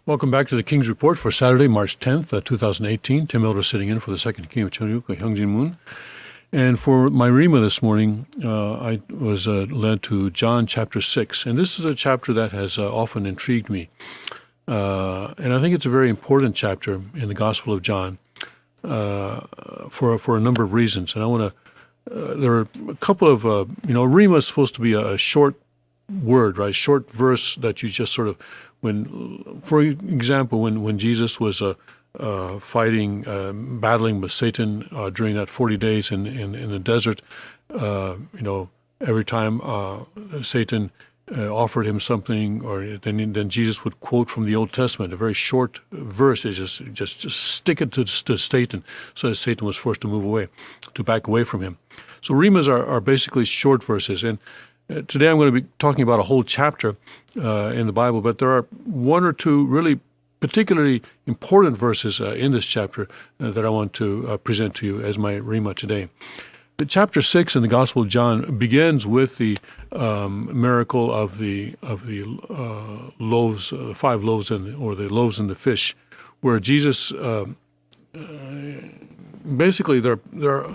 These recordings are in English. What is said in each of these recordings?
Welcome back to the King's Report for Saturday, March 10th, 2018. Tim Elder sitting in for the second King of Cheongguk, Hyungjin Moon. And for my Rhema this morning, I was led to John chapter 6. And this is a chapter that has often intrigued me. And I think it's a very important chapter in the Gospel of John for a number of reasons. And I want to, there are a couple of, Rhema is supposed to be a short word, right? Short verse that you just sort of, for example, when Jesus was battling with Satan during that 40 days in the desert, every time Satan offered him something, or then Jesus would quote from the Old Testament, a very short verse, is just stick it to Satan, so that Satan was forced to back away from him. So Rhemas are basically short verses, and today I'm going to be talking about a whole chapter in the Bible, but there are one or two really particularly important verses in this chapter that I want to present to you as my Rhema today. The chapter 6 in the Gospel of John begins with the miracle of the loaves, the 5 loaves or the loaves and the fish, where Jesus basically there are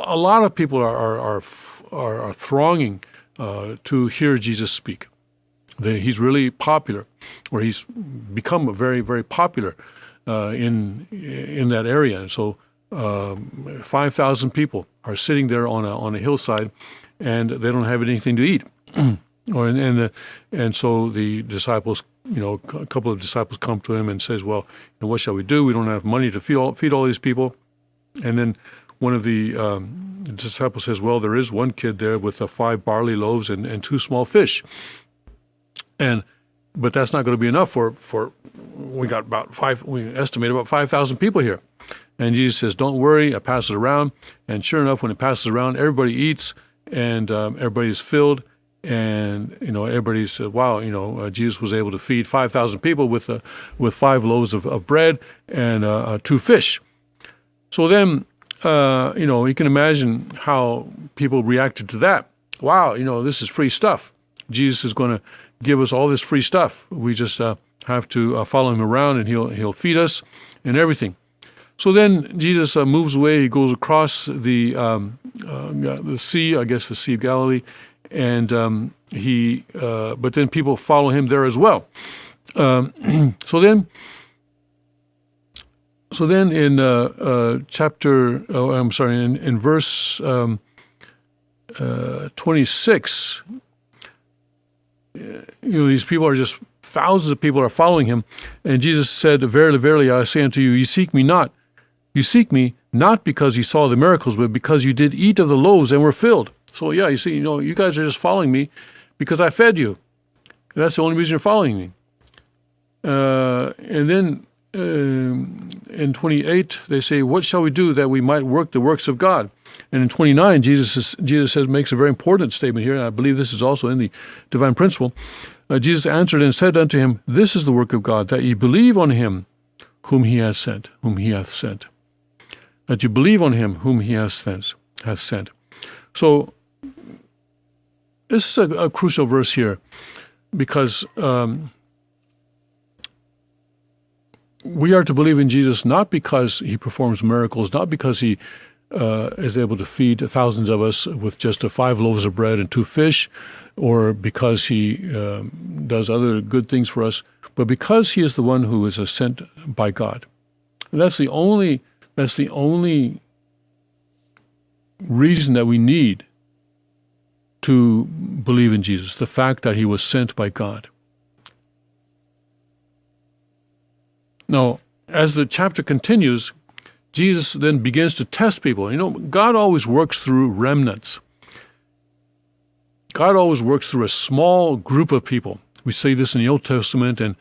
a lot of people are thronging to hear Jesus speak. He's really popular, or he's become very, very popular in that area. And so 5,000 people are sitting there on a hillside, and they don't have anything to eat. And so the disciples, a couple of disciples come to him and says, "Well, what shall we do? We don't have money to feed all these people." And then one of the disciples says, "Well, there is one kid there with 5 barley loaves and 2 small fish." But that's not going to be enough for we estimate about 5,000 people here. And Jesus says, "Don't worry, I pass it around." And sure enough, when it passes around, everybody eats, and everybody's filled, and everybody says, "Wow, Jesus was able to feed 5,000 people with 5 loaves of bread and 2 fish." So then, you can imagine how people reacted to that. Wow, this is free stuff. Jesus is going to give us all this free stuff. We just have to follow him around, and he'll feed us and everything. So then Jesus moves away. He goes across the sea, I guess the Sea of Galilee, and but then people follow him there as well. So then in in verse 26, these people are just, thousands of people are following him. And Jesus said, "Verily, verily, I say unto you, you seek me not. You seek me not because you saw the miracles, but because you did eat of the loaves and were filled." So yeah, you see, you guys are just following me because I fed you. That's the only reason you're following me. And then in 28, they say, "What shall we do that we might work the works of God?" And in 29, Jesus makes a very important statement here, and I believe this is also in the Divine Principle. Jesus answered and said unto him, "This is the work of God, that ye believe on him whom he hath sent. That you believe on him whom he hath sent." So this is a crucial verse here, because we are to believe in Jesus not because he performs miracles, not because he is able to feed thousands of us with just 5 loaves of bread and 2 fish, or because he does other good things for us, but because he is the one who is sent by God. And that's the only reason that we need to believe in Jesus, the fact that he was sent by God. Now, as the chapter continues, Jesus then begins to test people. God always works through remnants. God always works through a small group of people. We see this in the Old Testament, and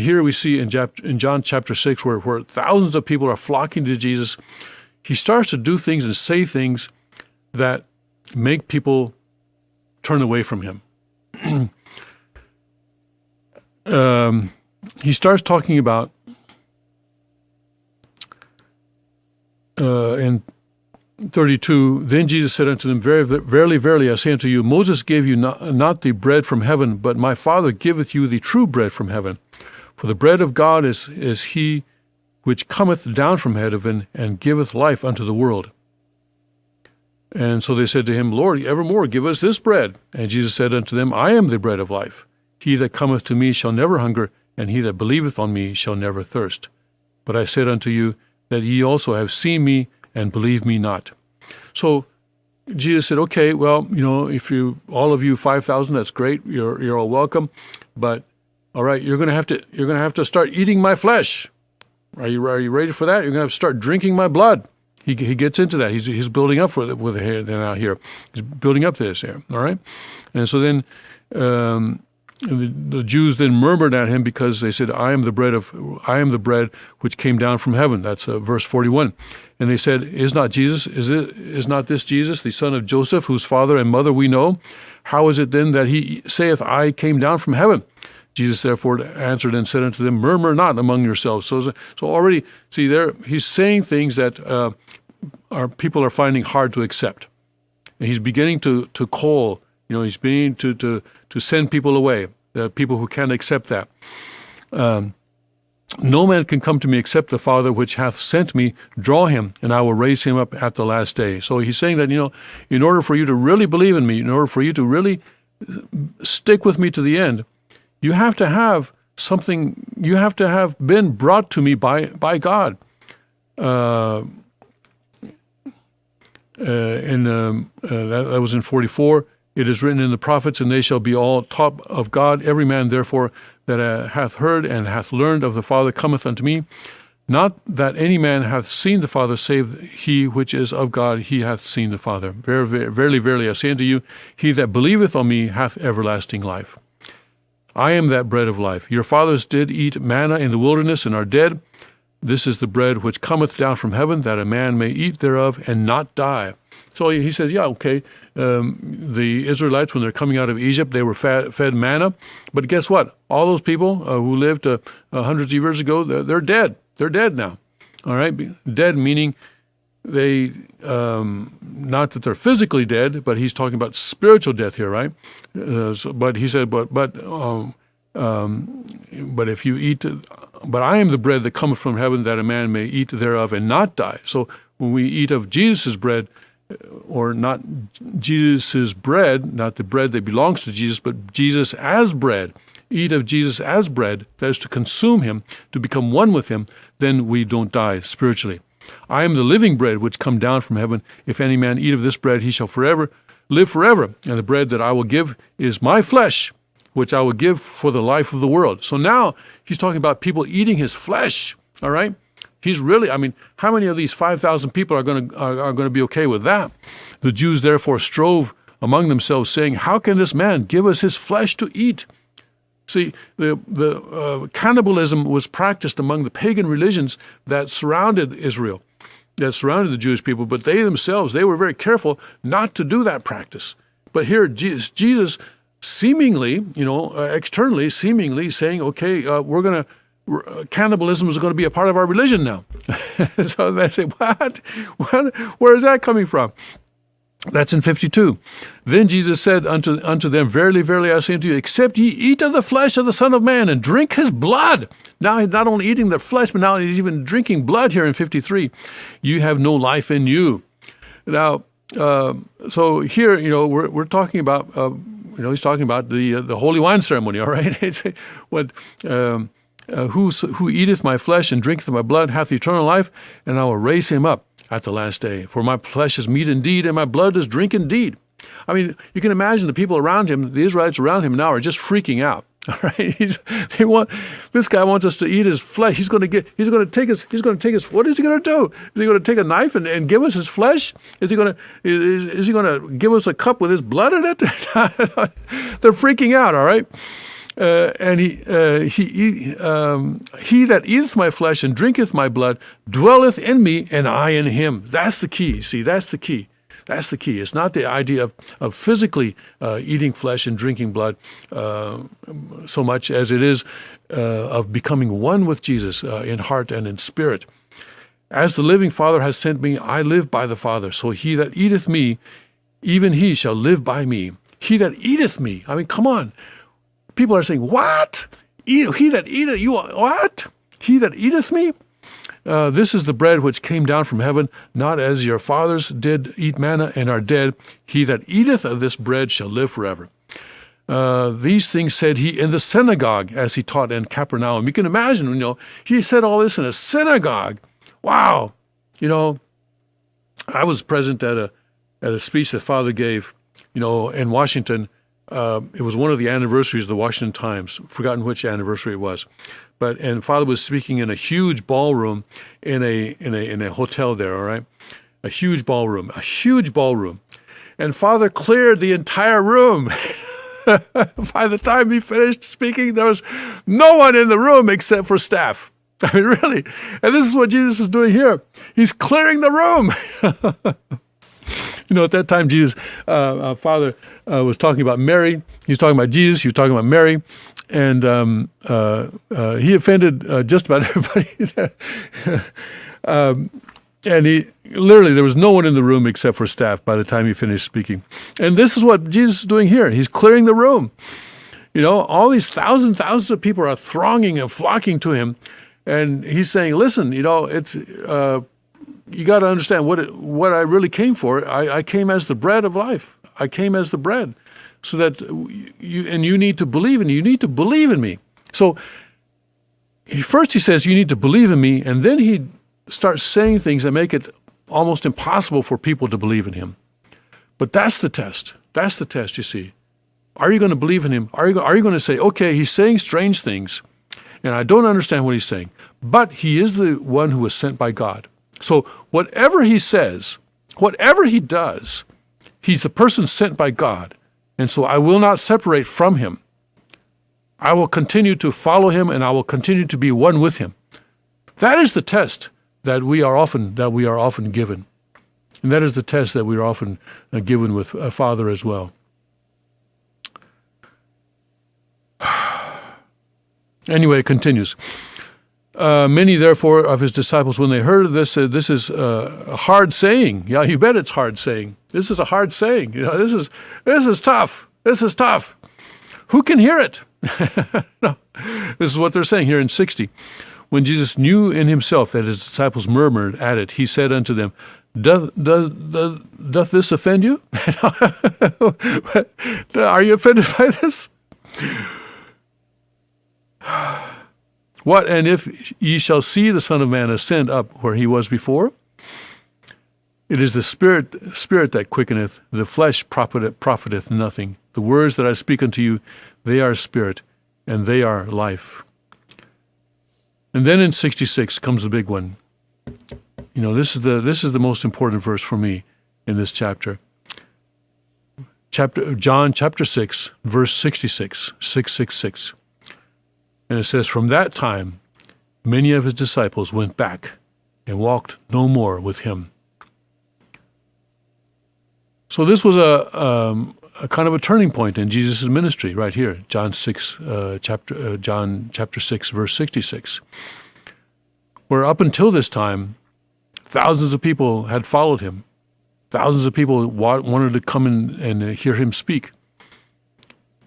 here we see in John chapter 6, where thousands of people are flocking to Jesus. He starts to do things and say things that make people turn away from him. He starts talking about in 32, "Then Jesus said unto them, Verily, verily, I say unto you, Moses gave you not the bread from heaven, but my Father giveth you the true bread from heaven. For the bread of God is he which cometh down from heaven and giveth life unto the world. And so they said to him, Lord, evermore give us this bread. And Jesus said unto them, I am the bread of life. He that cometh to me shall never hunger, and he that believeth on me shall never thirst. But I said unto you that ye also have seen me, and believe me not. So Jesus said, okay, well, if all of you 5,000, that's great. You're all welcome. But all right, you're going to have to start eating my flesh. Are you ready for that? You're going to have to start drinking my blood. He gets into that. He's building up with the hair now here. He's building up to this here. All right, and so then the Jews then murmured at him because they said, I am the bread which came down from heaven. That's verse 41. And they said, is not this Jesus, the son of Joseph, whose father and mother we know? How is it then that he saith, I came down from heaven? Jesus therefore answered and said unto them, murmur not among yourselves. So already, see there, he's saying things that our people are finding hard to accept. And he's beginning to call, he's beginning to send people away, people who can't accept that. No man can come to me except the Father which hath sent me, draw him, and I will raise him up at the last day. So he's saying that, in order for you to really believe in me, in order for you to really stick with me to the end, you have to have something, you have to have been brought to me by God. That was in 44. It is written in the prophets, and they shall be all taught of God. Every man, therefore, that hath heard and hath learned of the Father cometh unto me. Not that any man hath seen the Father, save he which is of God, he hath seen the Father. Verily, verily, I say unto you, he that believeth on me hath everlasting life. I am that bread of life. Your fathers did eat manna in the wilderness and are dead. This is the bread which cometh down from heaven, that a man may eat thereof and not die. So he says, yeah, okay, the Israelites, when they're coming out of Egypt, they were fed manna. But guess what? All those people who lived hundreds of years ago, they're dead. They're dead now. All right? Dead meaning they, not that they're physically dead, but he's talking about spiritual death here, right? But he said, but if you eat, but I am the bread that cometh from heaven, that a man may eat thereof and not die. So when we eat of Jesus' bread, or not Jesus' bread, not the bread that belongs to Jesus, but Jesus as bread, eat of Jesus as bread, that is to consume him, to become one with him, then we don't die spiritually. I am the living bread which come down from heaven. If any man eat of this bread, he shall live forever. And the bread that I will give is my flesh, which I will give for the life of the world. So now he's talking about people eating his flesh, all right? He's really, how many of these 5,000 people are going to be okay with that? The Jews therefore strove among themselves, saying, how can this man give us his flesh to eat? See, the cannibalism was practiced among the pagan religions that surrounded Israel, that surrounded the Jewish people, but they themselves, they were very careful not to do that practice. But here, Jesus seemingly, externally, seemingly saying, okay, cannibalism is going to be a part of our religion now. So they say, what? Where is that coming from? That's in 52. Then Jesus said unto them, verily, verily, I say unto you, except ye eat of the flesh of the Son of Man and drink his blood. Now he's not only eating the flesh, but now he's even drinking blood here in 53. You have no life in you. Now, so here, we're talking about, he's talking about the holy wine ceremony, all right? It's what... who eateth my flesh and drinketh my blood hath eternal life, and I will raise him up at the last day. For my flesh is meat indeed, and my blood is drink indeed. You can imagine the people around him, the Israelites around him now are just freaking out. All right, this guy wants us to eat his flesh. He's going to take his. What is he going to do? Is he going to take a knife and give us his flesh? Is he going to give us a cup with his blood in it? They're freaking out. All right. And he that eateth my flesh and drinketh my blood dwelleth in me, and I in him. That's the key. See, that's the key. That's the key. It's not the idea of physically eating flesh and drinking blood so much as it is of becoming one with Jesus in heart and in spirit. As the living Father has sent me, I live by the Father. So he that eateth me, even he shall live by me. He that eateth me. Come on. People are saying, what? he that eateth, you what? He that eateth me? This is the bread which came down from heaven, not as your fathers did eat manna and are dead. He that eateth of this bread shall live forever. These things said he in the synagogue as he taught in Capernaum. You can imagine, he said all this in a synagogue. Wow. I was present at a speech that Father gave, in Washington. It was one of the anniversaries of the Washington Times. Forgotten which anniversary it was, and Father was speaking in a huge ballroom in a hotel there. All right, a huge ballroom, and Father cleared the entire room. By the time he finished speaking, there was no one in the room except for staff. I mean, really. And this is what Jesus is doing here. He's clearing the room. At that time, Jesus, Father was talking about Mary. He was talking about Jesus. He was talking about Mary. And he offended just about everybody there. And there was no one in the room except for staff by the time he finished speaking. And this is what Jesus is doing here. He's clearing the room. All these thousands of people are thronging and flocking to him. And he's saying, listen, it's you got to understand what I really came for. I came as the bread of life. I came as the bread so that you need to believe in me. You need to believe in me. So first he says you need to believe in me, and then he starts saying things that make it almost impossible for people to believe in him. But that's the test. That's the test, you see. Are you going to believe in him? Are you going to say, okay, he's saying strange things, and I don't understand what he's saying, but he is the one who was sent by God. So whatever he says, whatever he does, he's the person sent by God, and so I will not separate from him. I will continue to follow him, and I will continue to be one with him. That is the test that we are often given, and that is the test that we are often given with a Father as well. Anyway, it continues. Many, therefore, of his disciples, when they heard of this, said, "This is a hard saying." Yeah, you bet it's hard saying. This is a hard saying. This is tough. This is tough. Who can hear it? No. This is what they're saying here in 60. When Jesus knew in himself that his disciples murmured at it, he said unto them, Doth this offend you? Are you offended by this? What, and if ye shall see the Son of Man ascend up where he was before? It is the Spirit that quickeneth, the flesh profiteth nothing. The words that I speak unto you, they are spirit, and they are life. And then in 66 comes the big one. This is the most important verse for me in this chapter. John chapter 6, verse 66, 666. And it says, from that time, many of his disciples went back and walked no more with him. So this was a kind of a turning point in Jesus' ministry right here, John chapter 6, verse 66, where up until this time, thousands of people had followed him. Thousands of people wanted to come and hear him speak.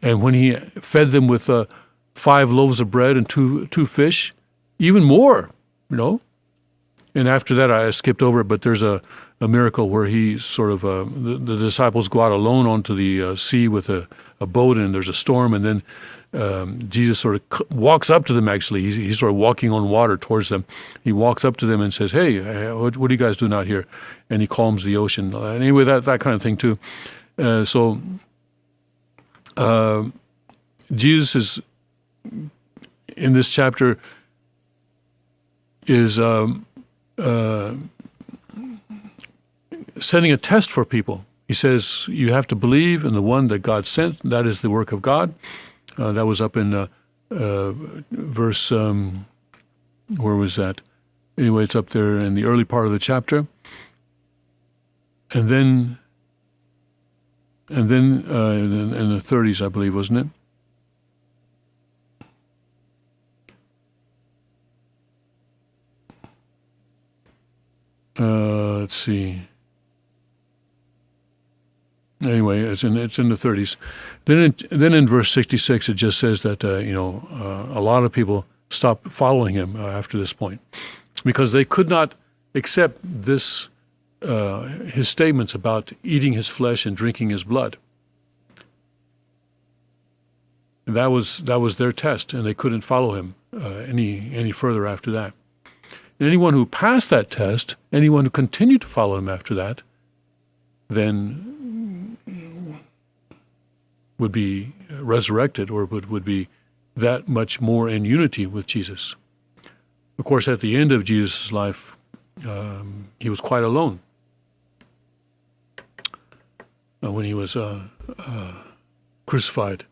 And when he fed them with 5 loaves of bread and two fish, even more, And after that, I skipped over it, but there's a miracle where he sort of, the disciples go out alone onto the sea with a boat, and there's a storm, and then Jesus sort of walks up to them, actually. He's sort of walking on water towards them. He walks up to them and says, hey, what are you guys doing out here? And he calms the ocean. Anyway, that kind of thing too. So Jesus is, in this chapter, is setting a test for people. He says, you have to believe in the one that God sent. That is the work of God. That was up in verse, where was that? Anyway, it's up there in the early part of the chapter. And then in the 30s, I believe, wasn't it? Let's see. Anyway, it's in the 30s. Then in verse 66, it just says that, a lot of people stopped following him after this point because they could not accept this, his statements about eating his flesh and drinking his blood. And that was their test, and they couldn't follow him any further after that. And anyone who passed that test, anyone who continued to follow him after that, then would be resurrected or would be that much more in unity with Jesus. Of course, at the end of Jesus' life, he was quite alone. When he was crucified,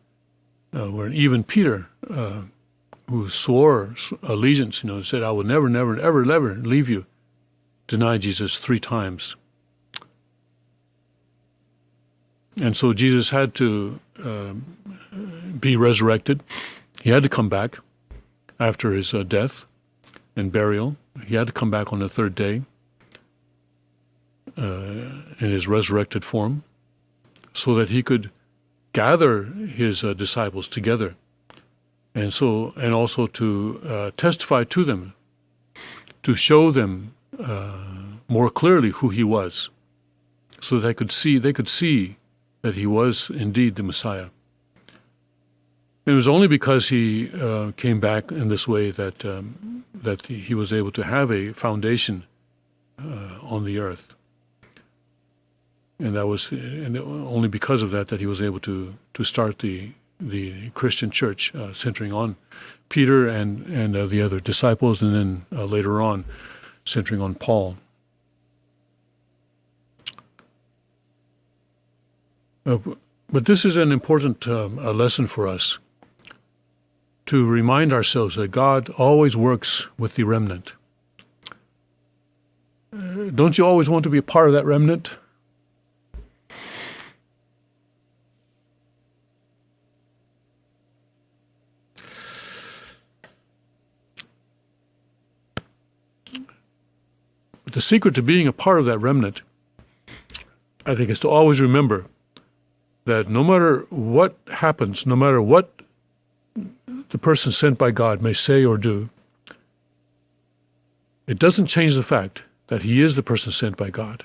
where even Peter, who swore allegiance, said, "I will never, never, ever, never leave you," denied Jesus 3 times. And so Jesus had to be resurrected. He had to come back after his death and burial. He had to come back on the 3rd day in his resurrected form so that he could gather his disciples together and also to testify to them, to show them more clearly who he was, so that they could see that he was indeed the Messiah. It was only because he came back in this way that he was able to have a foundation on the earth. And that was only because of that he was able to start the Christian church, centering on Peter and the other disciples, and then later on centering on Paul. But this is an important lesson for us, to remind ourselves that God always works with the remnant. Don't you always want to be a part of that remnant? But the secret to being a part of that remnant, I think, is to always remember that no matter what happens, no matter what the person sent by God may say or do, it doesn't change the fact that he is the person sent by God.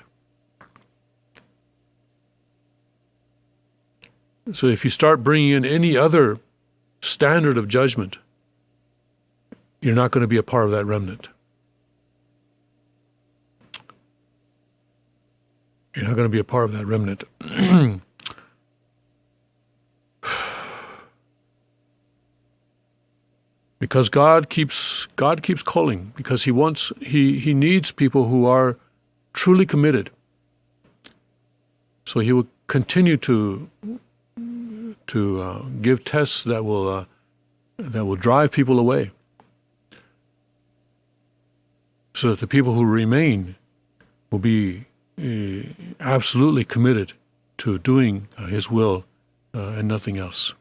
So if you start bringing in any other standard of judgment, you're not going to be a part of that remnant. You're not going to be a part of that remnant. Because God keeps calling, because he needs people who are truly committed. So he will continue to give tests that will drive people away, so that the people who remain will be absolutely committed to doing his will and nothing else.